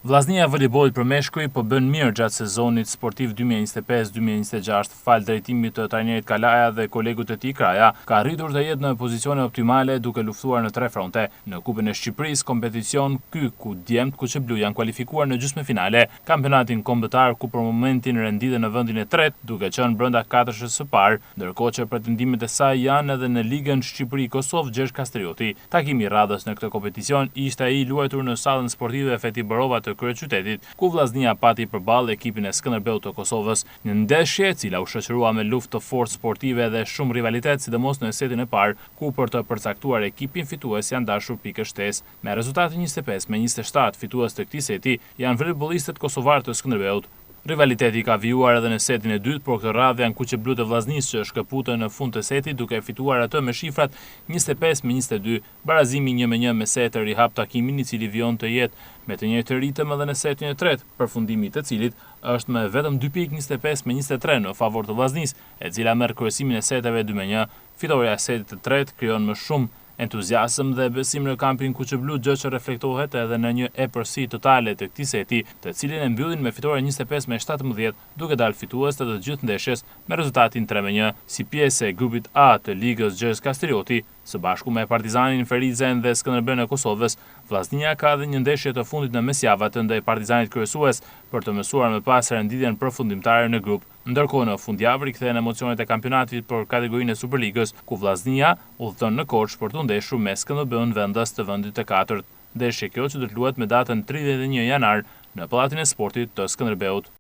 Vllaznia e voleybollit për meshkuj po bën mirë gjatë sezonit sportiv 2025-2026. Fal drejtimit të trajnerit Kalaja dhe kolegut të tij Kraja, ka arritur të jetë në pozicione optimale duke luftuar në 3 fronte. Në Kupën e Shqipërisë, kompeticion ky ku djemt Kuçeblu janë kualifikuar në gjysmëfinale, kampionatin kombëtar ku për momentin renditen në vendin e 3, duke qenë brenda 4-shës së parë, ndërkohë që pretendimet e saj janë edhe në Ligën Shqipëri-Kosovë Gjergj Kastrioti. Takimi i radhës në këtë kompeticion ishte ai luajtur në sallën sportive Feti Barova të kryeqytetit, ku vllaznia pati përballë ekipin e Skënderbeut të Kosovës, një ndeshje e cila u shoqërua me luftë të fortë sportive dhe shumë rivalitet, sidomos në setin e parë, ku për të përcaktuar ekipin fitues janë dashur pikë shtesë. Me rezultatin 25-27 fitues të këtij seti janë voleybollistët kosovar të Skënderbeut. Rivaliteti ka vijuar edhe në setin e dytë, por këtë radhë janë Kuçeblu të vllaznisë që shkëputën në fund të setit duke fituar atë me shifrat 25-22. Barazimi 1-1 me set të rihap takimin i cili vijon të jetë me të njëjtë ritëm edhe në setin e tretë, përfundimi i të cilit është me vetëm 2 pikë 25-23 në favor të vllaznisë, e cila merr kryesimin e seteve 2-1. Fitoria e setit të tretë krijon më shumë entuziazëm dhe besim në kampin Kuçeblu, gjë që reflektohet edhe në një epërsi totale të këtij seti, të cilin e mbyllin me fitore 25-17, duke dalë fitues të gjithë ndeshjes me rezultatin 3-1. Si pjesë e grupit A të Ligës Gjergj Kastrioti, së bashku me Partizanin Ferizen dhe Skënderbeun e Kosovës, vllaznia ka edhe një ndeshje të fundit në mesjavë ndaj Partizanit kryesues për të mësuar më pas renditjen përfundimtare në grup. Ndërkohë në fundjavë rikthehen emocionet e kampionatit për kategorinë e Superligës, ku vllaznia udhëton në Korçë për të ndeshur me Skënderbeun vendas të vendit të 4. Ndeshje kjo që do të luhet me datën 31 janar në Pallatin e Sportit të Skënderbeut.